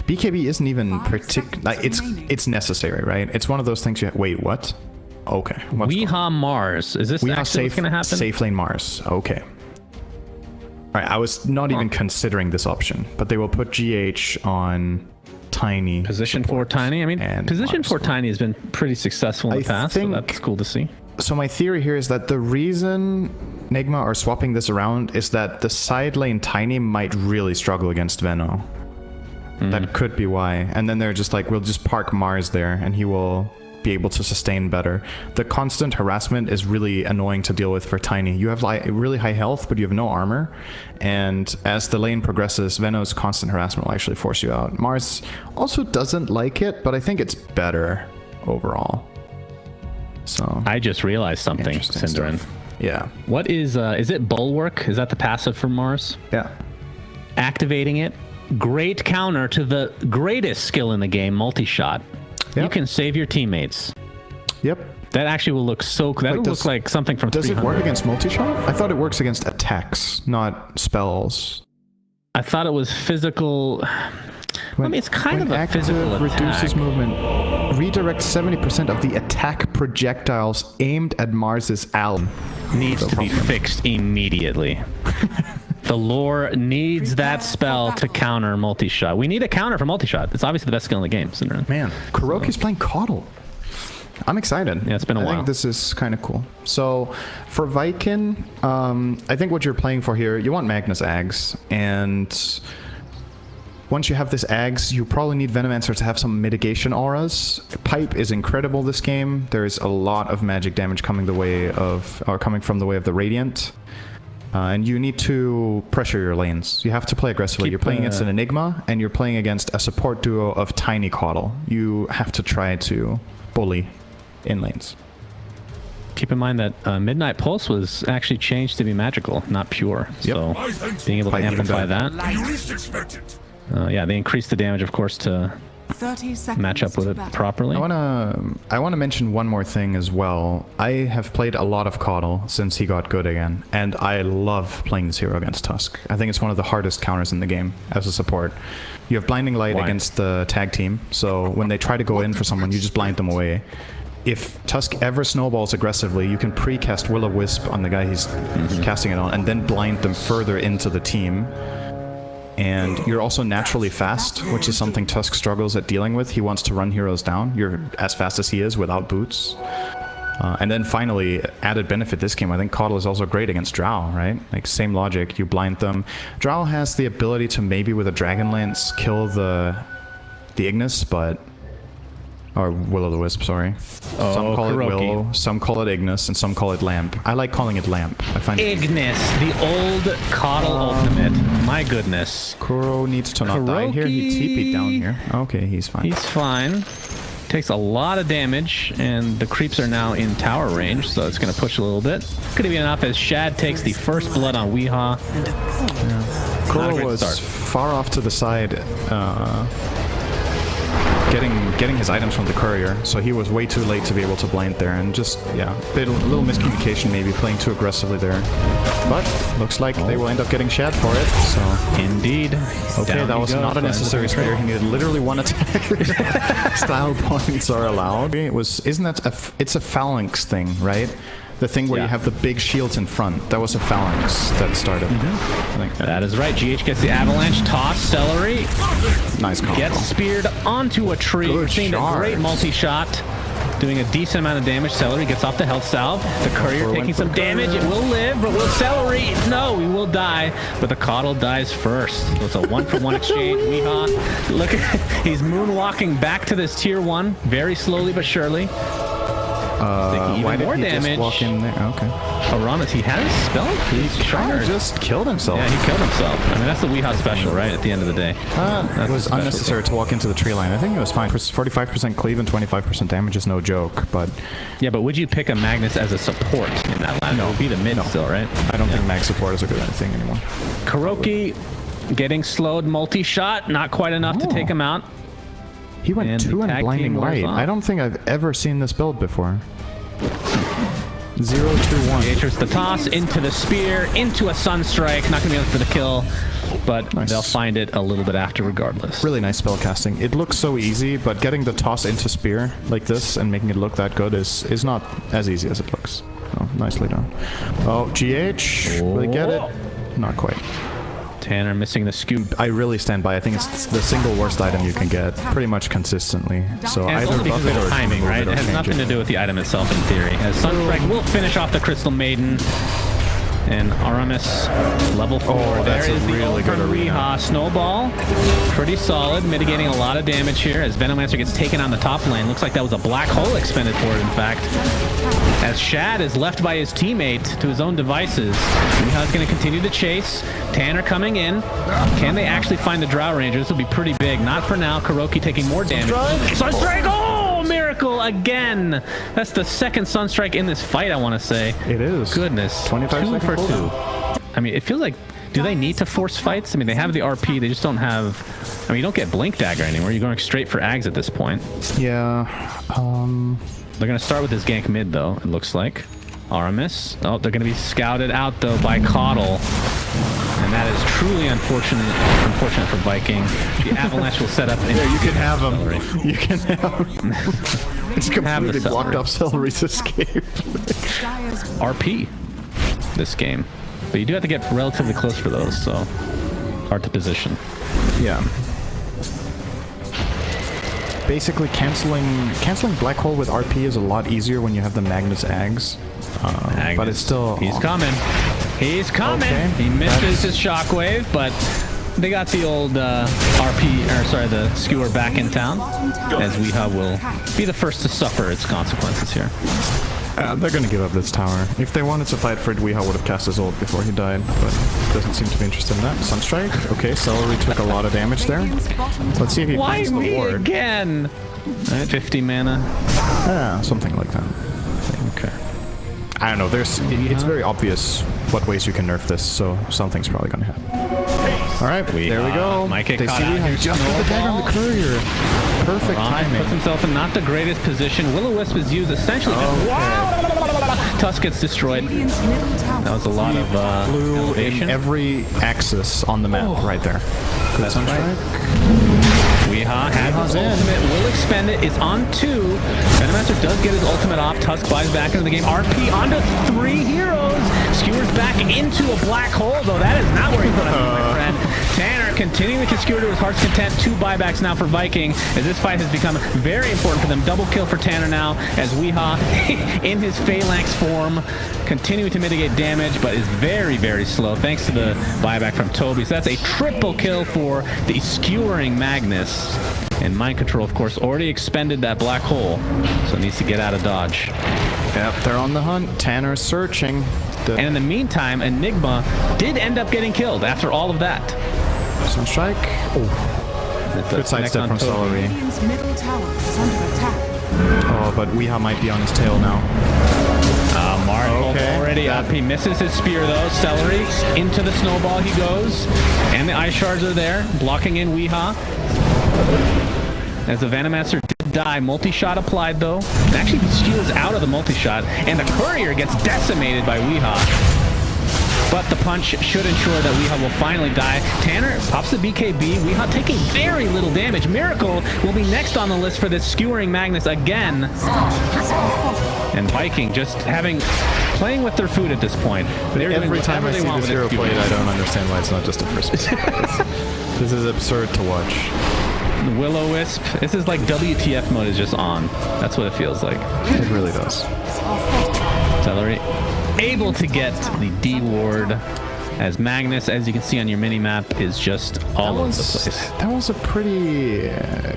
BKB isn't even like it's necessary, right? It's one of those things you wait, what? Okay. Weehaw Mars. Is this actually what's gonna happen? Safe lane Mars. Okay. Alright, I was not even considering this option, but they will put GH on Tiny. Position 4 Tiny. I mean, position 4 Tiny has been pretty successful in the past, so that's cool to see. So my theory here is that the reason NIGMA are swapping this around is that the side lane Tiny might really struggle against Veno. That could be why. And then they're just like, we'll just park Mars there and he will be able to sustain better. The constant harassment is really annoying to deal with for Tiny. You have like really high health, but you have no armor. And as the lane progresses, Veno's constant harassment will actually force you out. Mars also doesn't like it, but I think it's better overall. So I just realized something, Cinderin. Yeah. What is it Bulwark? Is that the passive for Mars? Yeah. Activating it. Great counter to the greatest skill in the game, multi-shot. Yep. You can save your teammates. Yep. That actually will look so cool. That will look like something from 300. Does it work against multi-shot? I thought it works against attacks, not spells. I thought it was physical. I mean, it's kind of a physical attack. Reduces movement. Redirect 70% of the attack projectiles aimed at Mars's alum. Needs to be fixed immediately. The lore needs that spell to counter multi-shot. We need a counter for multi-shot. It's obviously the best skill in the game, Cinderin. Man, Kuroki's playing Coddle. I'm excited. Yeah, it's been a while. I think this is kind of cool. So for Viking, I think what you're playing for here, you want Magnus Ags, and once you have this Ags, you probably need Venomancer to have some mitigation auras. Pipe is incredible this game. There's a lot of magic damage coming from the way of the Radiant. And you need to pressure your lanes. You have to play aggressively. You're playing against an Enigma, and you're playing against a support duo of Tiny Coddle. You have to try to bully in lanes. Keep in mind that Midnight Pulse was actually changed to be magical, not pure. Yep. So being able to amplify that. Yeah, they increased the damage, of course, to match up with it properly. I wanna mention one more thing as well. I have played a lot of Coddle since he got good again, and I love playing this hero against Tusk. I think it's one of the hardest counters in the game as a support. You have Blinding Light against the tag team, so when they try to go in for someone, you just blind them away. If Tusk ever snowballs aggressively, you can pre-cast Will-O-Wisp on the guy he's casting it on, and then blind them further into the team. And you're also naturally fast, which is something Tusk struggles at dealing with. He wants to run heroes down. You're as fast as he is without boots. And then finally, added benefit this game, I think Coddle is also great against Drow, right? Like, same logic, you blind them. Drow has the ability to maybe with a Dragonlance kill the Ignis, but... Or Will-O-Wisp, sorry. Some call it Willow, some call it Ignis, and some call it Lamp. I like calling it Lamp. I find Ignis, the old Coddle ultimate. My goodness. Kuro needs to not die here. He TP'd down here. Okay, he's fine. He's fine. Takes a lot of damage, and the creeps are now in tower range, so it's going to push a little bit. Could be enough as Shad takes the first blood on Weehaw. Yeah. Kuro was far off to the side, getting his items from the courier, so he was way too late to be able to blind there, and just, yeah, a little miscommunication maybe, playing too aggressively there. But looks like they will end up getting Shad for it, so... Indeed. Okay, that was not a necessary spear. He needed literally one attack. Style points are allowed. Isn't that it's a phalanx thing, right? The thing where you have the big shields in front. That was a phalanx that started. That is right. GH gets the avalanche. Toss, Celery. Nice combo. Gets speared onto a tree. Good Seeing a great multi-shot. Doing a decent amount of damage. Celery gets off the health salve. The courier taking some damage. It will live, but will Celery? No, he will die. But the Coddle dies first. So it's a 1-for-1 exchange. Weehaw. Look at he's moonwalking back to this tier 1. Very slowly but surely. Why did he just walk in there? Okay. Aramis, he has a spell? He kind of just killed himself. Yeah, he killed himself. I mean, that's the Weehaw special, right? At the end of the day. It was unnecessary to walk into the tree line. I think it was fine. 45% cleave and 25% damage is no joke, but... Yeah, but would you pick a Magnus as a support in that line? No. It would be the mid still, right? I don't think mag support is a good thing anymore. Kuroki getting slowed multi-shot. Not quite enough to take him out. He went 2 in Blinding Light. I don't think I've ever seen this build before. 0-2-1. Enters the toss into the spear, into a Sunstrike. Not going to be able for the kill. but Nice. they'll find it a little bit after regardless. Really nice spell casting. It looks so easy, but getting the toss into spear like this and making it look that good is not as easy as it looks. Oh, nicely done. Oh, GH. Will he get it? Not quite. Tanner missing the scoop. I really stand by. I think it's the single worst item you can get pretty much consistently. So And it's either only because buff it of or timing, remove right? or It has change nothing to do with the item itself in theory. As Sunstrike will finish off the Crystal Maiden. And Aramis, level 4. Oh, that's there is a the really ult from good arena. Weehaw. Snowball, pretty solid, mitigating a lot of damage here as Venomancer gets taken on the top lane. Looks like that was a black hole expended for it, in fact. As Shad is left by his teammate to his own devices. Weehaw's going to continue to chase. Tanner coming in. Can they actually find the Drow Ranger? This will be pretty big. Not for now. Kuroki taking more damage. Sunstrike! Oh, miracle again! That's the second Sunstrike in this fight, I want to say. It is. Goodness. 25 2 second for 2. cooldown. I mean, it feels like, do they need to force fights? I mean, they have the RP, they just don't have, I mean, you don't get Blink Dagger anymore. You're going straight for Ags at this point. Yeah. They're going to start with this gank mid, though, it looks like. Aramis. Oh, they're going to be scouted out, though, by Coddle. And that is truly unfortunate for Viking. The Avalanche will set up... Yeah, you can have him. You can have him. It's completely celery. blocked off Celery's escape. RP this game. But you do have to get relatively close for those, so hard to position. Yeah. Basically, canceling Black Hole with RP is a lot easier when you have the Magnus Ags. But it's still... He's coming. He's coming. Okay. He misses his shockwave, but they got the old the skewer back in town, as Weehaw will be the first to suffer its consequences here. They're gonna give up this tower. If they wanted to fight for it, Weehaw would have cast his ult before he died, but doesn't seem to be interested in that. Sunstrike. Okay, Celery took a lot of damage there. Let's see if he Why finds the me ward. again? 50 mana. Yeah, something like that. Okay. I don't know. It's very obvious what ways you can nerf this, so something's probably gonna happen. All right, there we go. Might get They caught see out Weehaw here. just got the dagger on the courier. Perfect Ron timing. puts himself in not the greatest position. Will-O-Wisp is used essentially. Tusk gets destroyed. That was a lot of Blue elevation. in every axis on the map right there. Good Sunstrike. Weehaw has his ultimate, will expend it, is on 2. Venomancer does get his ultimate off. Tusk buys back into the game. RP onto 3 heroes. Skewers back into a black hole, though that is not where he put him, my friend. Tanner continuing to skewer to his heart's content. 2 buybacks now for Viking, as this fight has become very important for them. Double kill for Tanner now, as Weehaw, in his Phalanx form, continuing to mitigate damage, but is very, very slow, thanks to the buyback from Toby. So that's a triple kill for the skewering Magnus. And Mind Control, of course, already expended that black hole, so it needs to get out of dodge. Yep, they're on the hunt. Tanner's searching. And in the meantime, Enigma did end up getting killed after all of that. Sunstrike. Oh, good sidestep from Celery. Oh, but Weehaw might be on his tail now. Mark already up. He misses his spear, though. Celery into the snowball he goes. And the ice shards are there, blocking in Weehaw. As the Venomancer did die. Multi-shot applied, though. And actually, he steals out of the multi-shot. And the courier gets decimated by Weehaw. But the punch should ensure that Weehaw will finally die. Tanner pops the BKB. Weehaw taking very little damage. Miracle will be next on the list for this skewering Magnus again. And Viking just playing with their food at this point. They're Every time I see this hero played, I don't understand why it's not just a first. This is absurd to watch. Will-O-Wisp. This is like WTF mode is just on. That's what it feels like. It really does. Celery able to get the D ward, as Magnus, as you can see on your mini map, is just all over the place. That was a pretty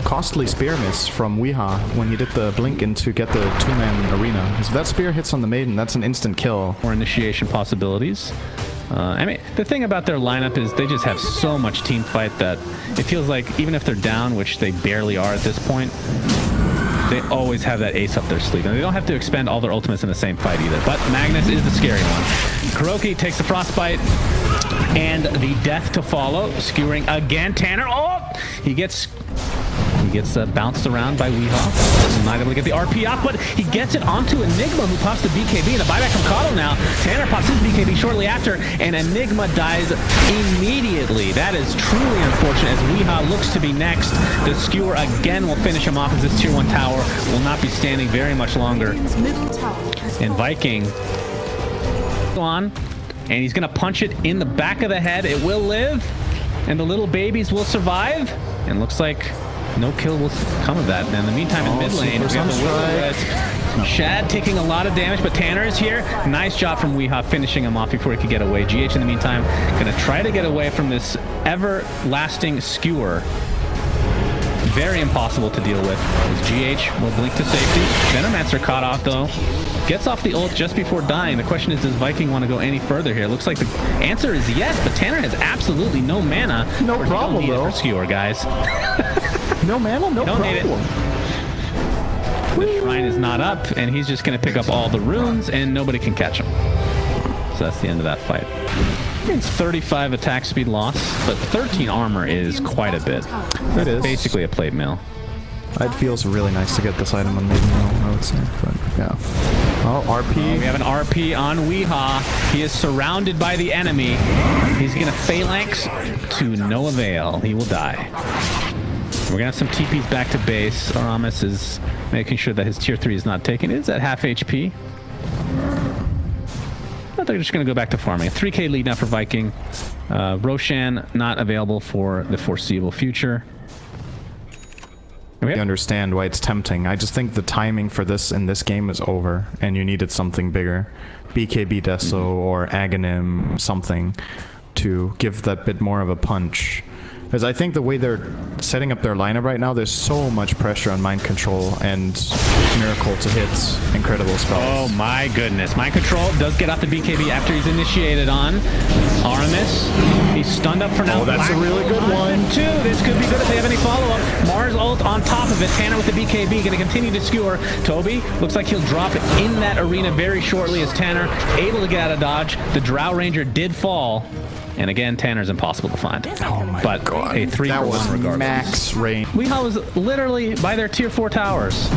costly spear miss from Weehaw when he did the blink in to get the 2-man arena. If that spear hits on the maiden, that's an instant kill. More initiation possibilities. I mean, the thing about their lineup is they just have so much team fight that it feels like even if they're down, which they barely are at this point, they always have that ace up their sleeve. And they don't have to expend all their ultimates in the same fight either. But Magnus is the scary one. Kuroki takes the frostbite and the death to follow. Skewering again. Tanner. Oh! He gets He gets bounced around by Weehaw. Not able to get the RP off, but he gets it onto Enigma, who pops the BKB, and a buyback from Coddle now. Tanner pops his BKB shortly after, and Enigma dies immediately. That is truly unfortunate, as Weehaw looks to be next. The Skewer again will finish him off, as this tier 1 tower will not be standing very much longer. And Viking on, and he's going to punch it in the back of the head. It will live, and the little babies will survive, and looks like no kill will come of that. And in the meantime, in mid lane, we have the Will Shad taking a lot of damage, but Tanner is here. Nice job from Weehaw finishing him off before he could get away. GH in the meantime going to try to get away from this everlasting Skewer. Very impossible to deal with, as GH will blink to safety. Venomancer caught off though. Gets off the ult just before dying. The question is, does Viking want to go any further here? Looks like the answer is yes, but Tanner has absolutely no mana. No problem though. Skewer, guys. No mana, no problem. Need it. The shrine is not up, and he's just going to pick up all the runes, and nobody can catch him. So that's the end of that fight. It's 35 attack speed loss, but 13 armor is quite a bit. It is. Basically a plate mill. It feels really nice to get this item on mid mill, I would say. But yeah. Oh, RP. We have an RP on Weehaw. He is surrounded by the enemy. He's going to phalanx to no avail. He will die. We're going to have some TPs back to base. Aramis is making sure that his tier 3 is not taken. It's at half HP. I think they're just going to go back to farming. A 3k lead now for Viking. Roshan not available for the foreseeable future. I understand why it's tempting. I just think the timing for this in this game is over, and you needed something bigger. BKB Deso or Aghanim, something to give that bit more of a punch. Because I think the way they're setting up their lineup right now, there's so much pressure on Mind Control and Miracle to hit incredible spells. Oh my goodness. Mind Control does get off the BKB after he's initiated on Aramis. He's stunned up for now. Oh, that's a really good one. Two. This could be good if they have any follow-up. Mars ult on top of it. Tanner with the BKB going to continue to skewer. Toby looks like he'll drop in that arena very shortly, as Tanner able to get out of dodge. The Drow Ranger did fall. And again, Tanner's impossible to find. Oh my god. A 3 that for was 1 regardless. Max range. Weehaw was literally by their tier 4 towers.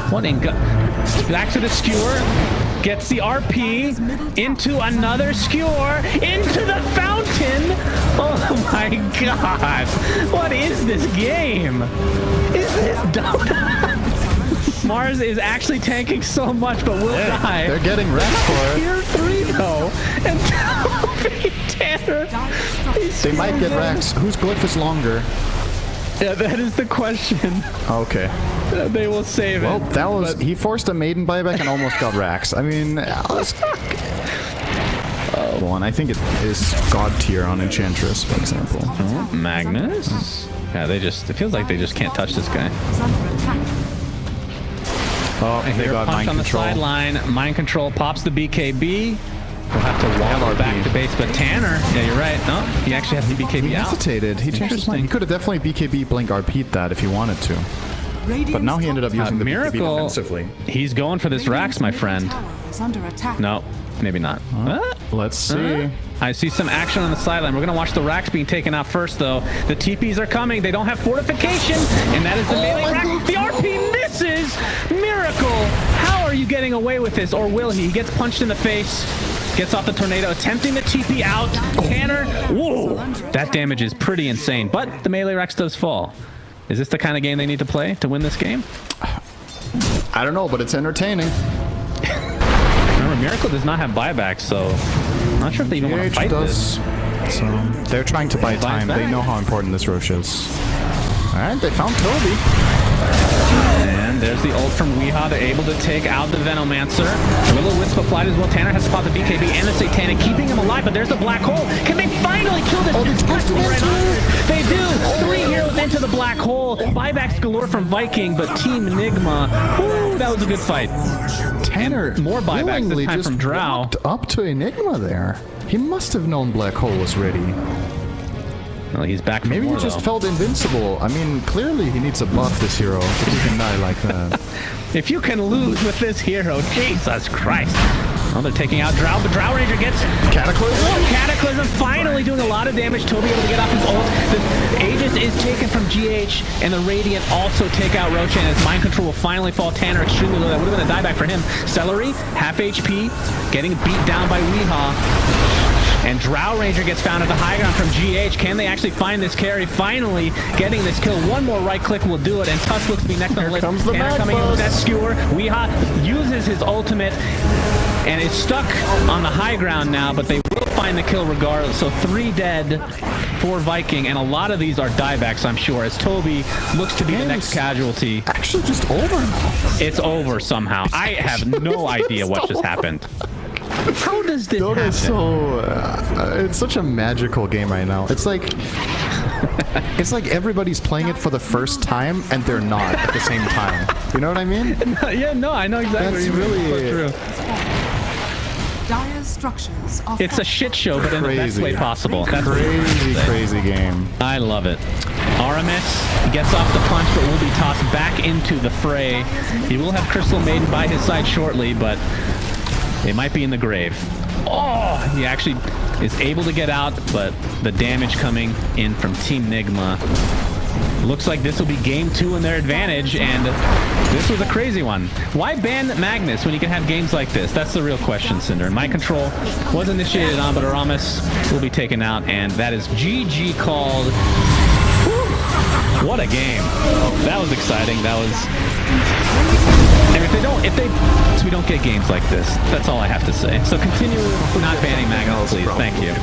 What in back to the Skewer. Gets the RP into another Skewer. Into the fountain. Oh my god. What is this game? Is this Dota? Mars is actually tanking so much, but will die. They're getting wrecked for it. Tier 3 though. And Toby Tanner. They might get wrecked. Whose glyph is longer? Yeah, that is the question. Okay. They will save it. Well, that was... He forced a maiden buyback and almost got Rax. I mean... Well, and I think it is God tier on Enchantress, for example. Oh, Magnus? Yeah, they just... It feels like they just can't touch this guy. Oh, they got Mind on Control. The sideline. Mind Control pops the BKB. We'll have to wall back to base, but Tanner, yeah, you're right. No, he actually has the BKB he out. Hesitated. He changed his mind. He could have definitely BKB Blink RP'd that if he wanted to. But now he ended up using the Miracle, BKB defensively. He's going for this Rax, my friend. No, maybe not. Let's see. I see some action on the sideline. We're going to watch the Rax being taken out first, though. The TPs are coming. They don't have fortification, and that is the melee Rax. The RP misses. Miracle. How are you getting away with this, or will he? He gets punched in the face. Gets off the tornado, attempting the TP out. Tanner, whoa, that damage is pretty insane, but the melee Rex does fall. Is this the kind of game they need to play to win this game? I don't know, but it's entertaining. Remember, Miracle does not have buybacks, so I'm not sure if they even want to fight this. So they're trying to buy time. They know how important this Roche is. All right, they found Toby. And there's the ult from Weehaw. They're able to take out the Venomancer. Will-O-Wisp applied as well. Tanner has to pop the BKB and the Satanic, keeping him alive, but there's the black hole. Can they finally kill this? They do. 3 heroes into the black hole. Buybacks galore from Viking, but Team NIGMA, whoo, that was a good fight. Tanner more buybacks this time from Drow. Walked up to Enigma there. He must have known black hole was ready. Well, he's back for Maybe more, he just though. felt invincible. I mean, clearly he needs a buff, this hero, if he can die like that. If you can lose with this hero, Jesus Christ. Well, they're taking out Drow, but Drow Ranger gets Cataclysm finally doing a lot of damage. Toby able to get off his ult. The Aegis is taken from GH, and the Radiant also take out Roshan as Mind Control will finally fall. Tanner extremely low. That would have been a dieback for him. Celery, half HP, getting beat down by Weehaw. And Drow Ranger gets found at the high ground from GH. Can they actually find this carry? Finally getting this kill. One more right click will do it, and Tusk looks to be next on the list. Tanner coming in with that skewer. Weehaw uses his ultimate and is stuck on the high ground now, but they will find the kill regardless. So 3 dead for Viking, and a lot of these are diebacks, I'm sure, as Toby looks to be the next casualty. Actually just over now. It's over somehow. I have no idea what just happened. How does this happen? So it's such a magical game right now. It's like everybody's playing it for the first time and they're not at the same time. You know what I mean? Yeah, no, I know exactly. That's really true. Dire structures are It's a shit show, but in the best way possible. That's crazy game. I love it. Aramis gets off the punch, but will be tossed back into the fray. He will have Crystal Maiden by his side shortly, but they might be in the grave. Oh, he actually is able to get out, but the damage coming in from Team NIGMA. Looks like this will be game 2 in their advantage, and this was a crazy one. Why ban Magnus when you can have games like this? That's the real question, Cinder. Mind Control was initiated on, but Aramis will be taken out, and that is GG called. Whew. What a game. That was exciting. That was... And if we don't get games like this, that's all I have to say. So continue not banning Magnus, please. Thank you.